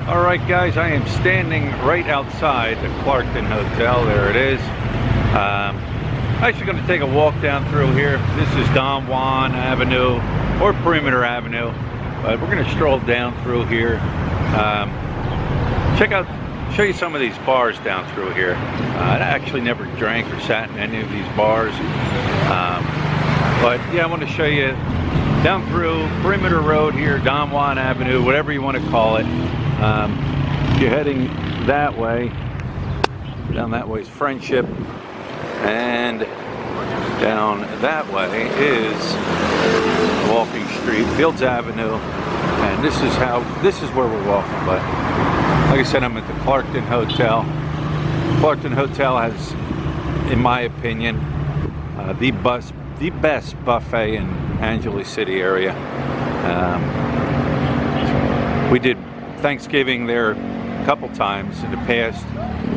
Alright guys, I am standing right outside the Clarkton Hotel. There it is. Actually going to take a walk down through here. This is Don Juan Avenue or Perimeter Avenue, but we're going to stroll down through here. Show you some of these bars down through here. I actually never drank or sat in any of these bars, but yeah, I want to show you down through Perimeter Road here, Don Juan Avenue, whatever you want to call it. If you're heading that way, down that way is Friendship, and down that way is Walking Street, Fields Avenue, and this is where we're walking. But like I said, I'm at the Clarkton Hotel. Clarkton Hotel has, in my opinion, the best buffet in Angeles City area. We did Thanksgiving there a couple times in the past,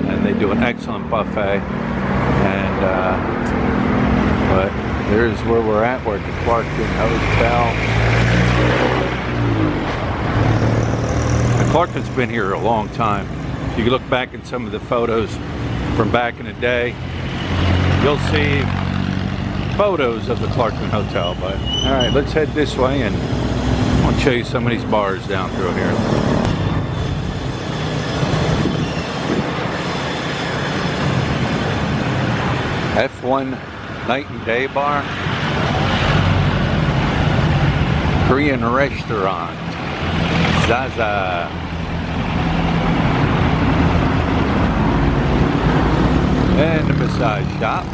and they do an excellent buffet. And but there's where we're at. We're at the Clarkton Hotel. Now, Clarkton's been here a long time. If you look back at some of the photos from back in the day, you'll see photos of the Clarkton Hotel. But all right, let's head this way, and I'll show you some of these bars down through here. F1 Night and Day Bar, Korean restaurant, Zaza, and a massage shop.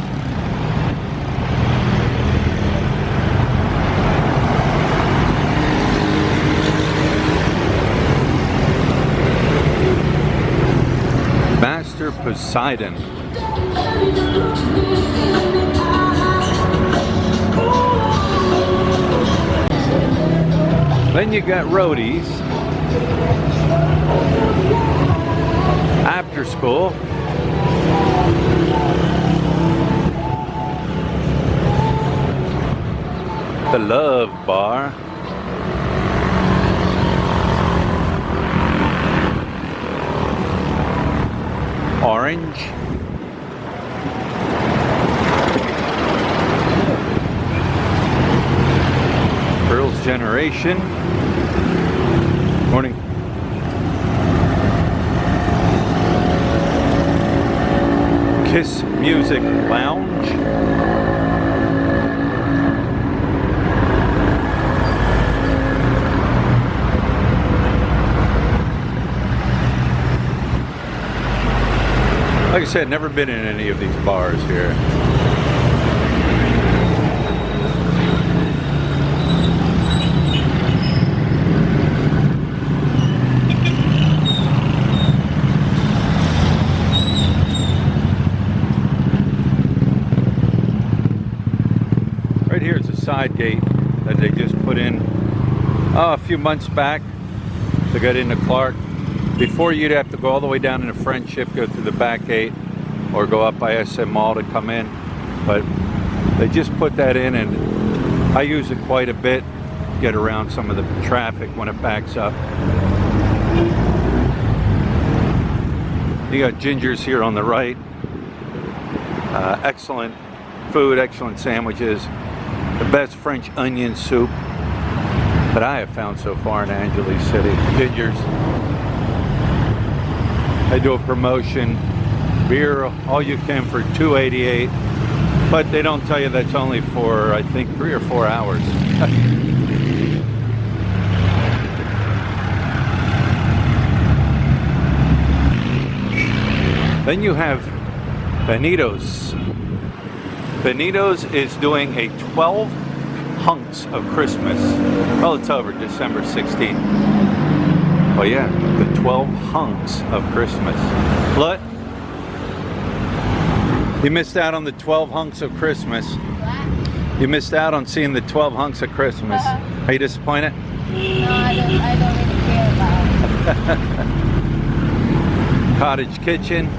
Master Poseidon. Then you got Roadies, After School, the Love Bar, Orange, Girls' Generation, morning, Kiss Music Lounge, like I said, never been in any of these bars here. Right here is a side gate that they just put in a few months back to get into Clark. Before, you'd have to go all the way down into Friendship, go through the back gate, or go up by SM Mall to come in. But they just put that in, and I use it quite a bit, get around some of the traffic when it backs up. You got Ginger's here on the right. Excellent food, excellent sandwiches. The best French onion soup that I have found so far in Angeles City. Ginger's. They do a promotion, beer all you can for $2.88, but they don't tell you that's only for, I think, 3 or 4 hours. Then you have Benito's. Benito's is doing a 12 hunks of Christmas. Well, it's over December 16th. Oh yeah, the 12 hunks of Christmas. What? You missed out on the 12 hunks of Christmas. What? You missed out on seeing the 12 hunks of Christmas. Are you disappointed? No, I don't really care about it. Cottage Kitchen.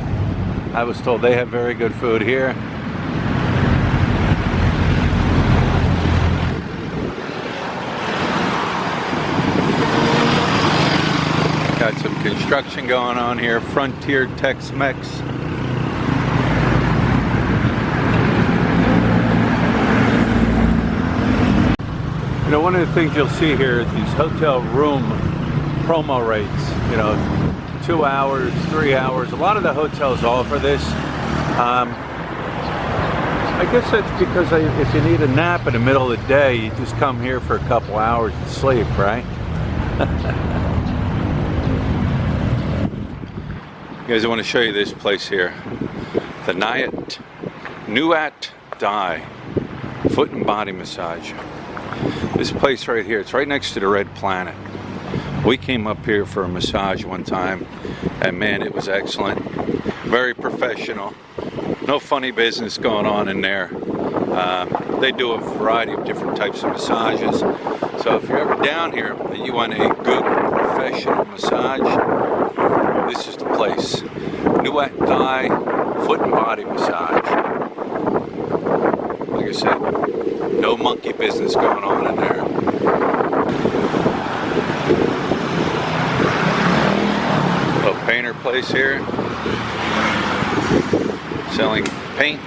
I was told they have very good food here. Got some construction going on here. Frontier Tex-Mex. You know, one of the things you'll see here is these hotel room promo rates. You know, 2 hours, 3 hours. A lot of the hotels offer this. I guess that's because if you need a nap in the middle of the day, you just come here for a couple hours and sleep, right? Guys, I want to show you this place here. The Nuat Dai Foot and Body Massage. This place right here, it's right next to the Red Planet. We came up here for a massage one time, and man, it was excellent. Very professional. No funny business going on in there. They do a variety of different types of massages. So if you're ever down here and you want a good professional massage, this is the place. Nuat Dai Foot and Body Massage. Like I said, no monkey business going on in there. Little painter place here. Selling paint.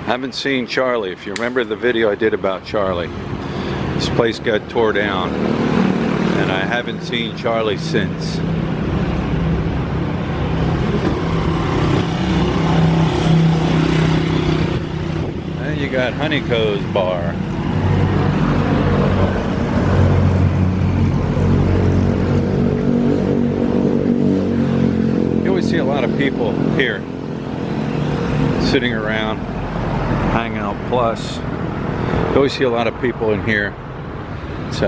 Haven't seen Charlie. If you remember the video I did about Charlie, this place got tore down, and I haven't seen Charlie since. And you got Honeyco's Bar. You always see a lot of people here sitting around, hanging out. Plus, you always see a lot of people in here. It's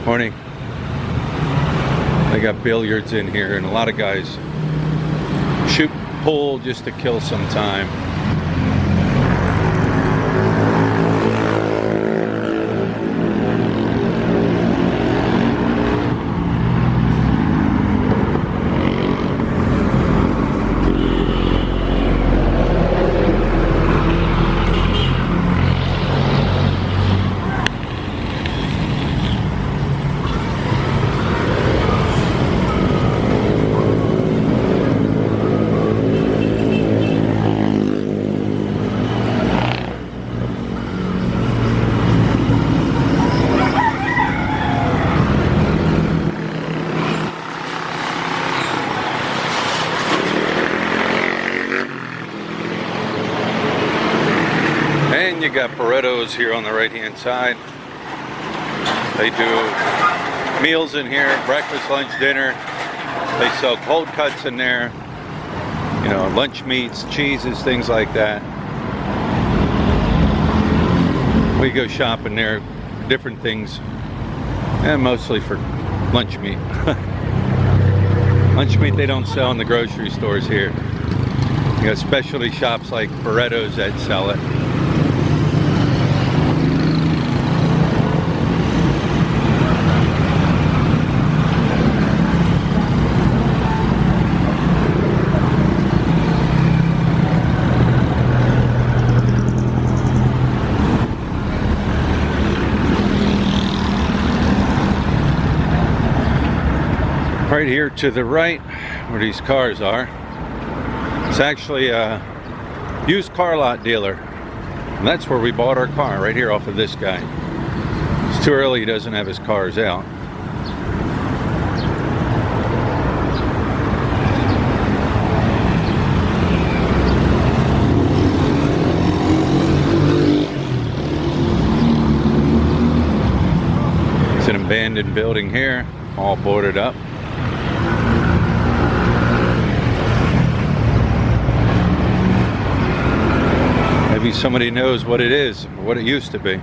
morning. They got billiards in here, and a lot of guys shoot pool just to kill some time. You got Paretos here on the right hand side. They do meals in here, breakfast, lunch, dinner. They sell cold cuts in there, you know, lunch meats, cheeses, things like that. We go shopping there for different things, and mostly for lunch meat. Lunch meat they don't sell in the grocery stores here. You got specialty shops like Paretos that sell it. Right here to the right, where these cars are, it's actually a used car lot dealer. And that's where we bought our car, right here off of this guy. It's too early, he doesn't have his cars out. It's an abandoned building here, all boarded up. Maybe somebody knows what it is, or what it used to be.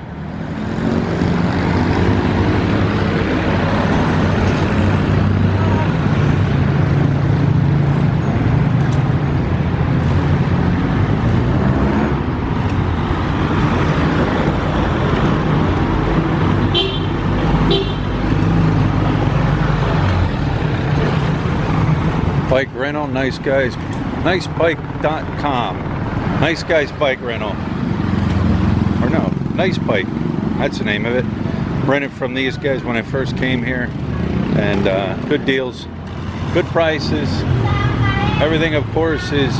Bike rental, nice guys, nicebike.com. Nice Guys Bike Rental. Or no, Nice Bike. That's the name of it. rented from these guys when I first came here, and good deals, good prices. Everything, of course, is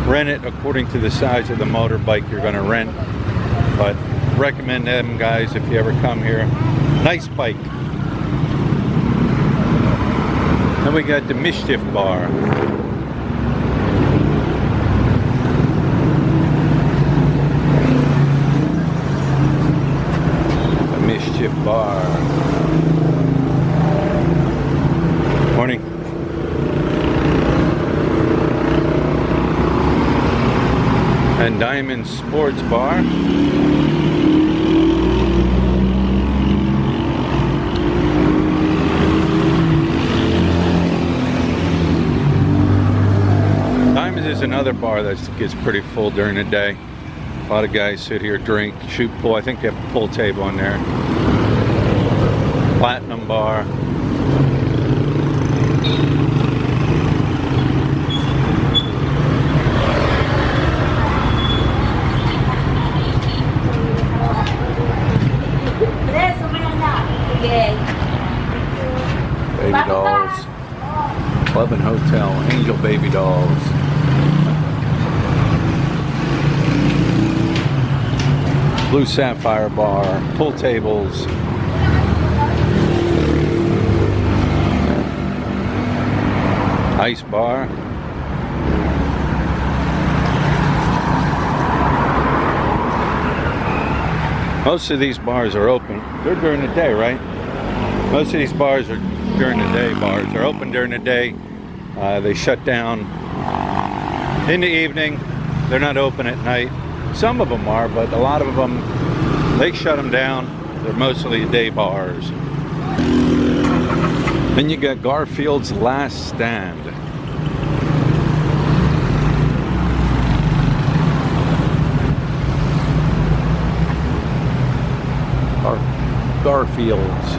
rented according to the size of the motorbike you're going to rent, but recommend them guys if you ever come here. Nice bike. Then we got the Mischief Bar. The Mischief Bar. Morning. And Diamond Sports Bar. Diamond is another bar that gets pretty full during the day. A lot of guys sit here, drink, shoot pool. I think they have a pool table in there. Platinum Bar. Baby dolls. Club and Hotel. Angel baby dolls. Blue Sapphire Bar. Pool tables. Ice Bar. Most of these bars are open. They're during the day, right? Most of these bars are during the day bars. They're open during the day. They shut down in the evening. They're not open at night. Some of them are, but a lot of them, they shut them down. They're mostly day bars. Then you got Garfield's Last Stand. Garfield's.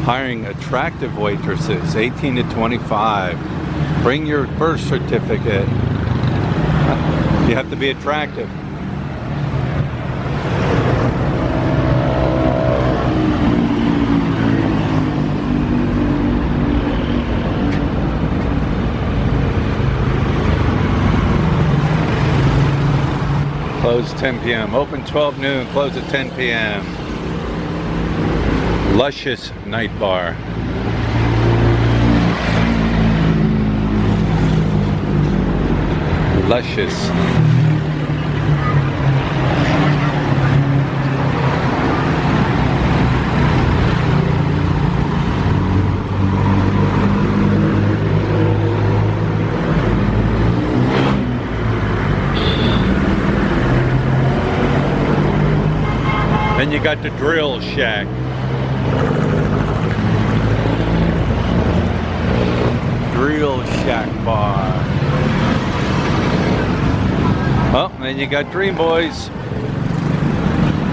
Hiring attractive waitresses, 18 to 25. Bring your birth certificate. You have to be attractive. Close 10 p.m. Open 12 noon, close at 10 p.m. Luscious Night Bar. Luscious. Then you got the Drill Shack. Drill Shack Bar. Oh, then you got Dream Boys.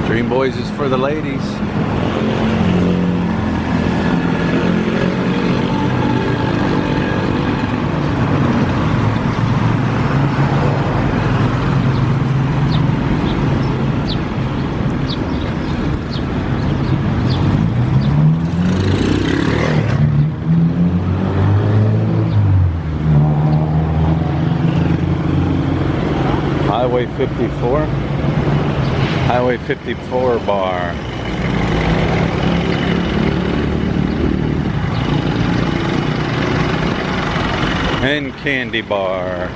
Dream Boys is for the ladies. Highway 54. Highway 54 Bar. And Candy Bar.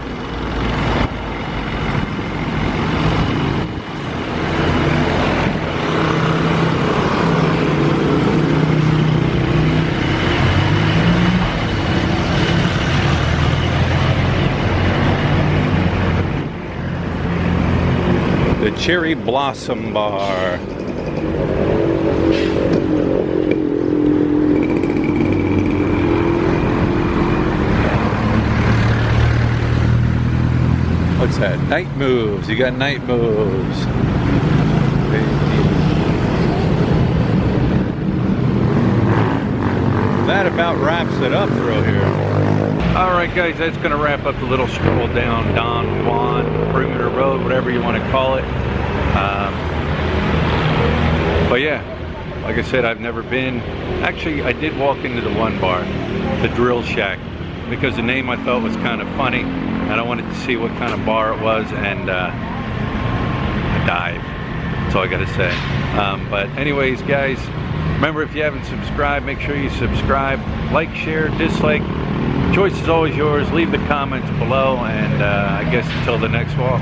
The Cherry Blossom Bar. What's that? Night Moves. You got Night Moves. That about wraps it up through here. Alright guys, that's going to wrap up the little stroll down Don Juan Perimeter Road, whatever you want to call it. But yeah, like I said, I've never been. Actually, I did walk into the one bar, the Drill Shack, because the name I thought was kind of funny, and I wanted to see what kind of bar it was, and a dive. That's all I gotta say. But anyways, guys, remember, if you haven't subscribed, make sure you subscribe, like, share, dislike. Choice is always yours. Leave the comments below, and I guess until the next walk.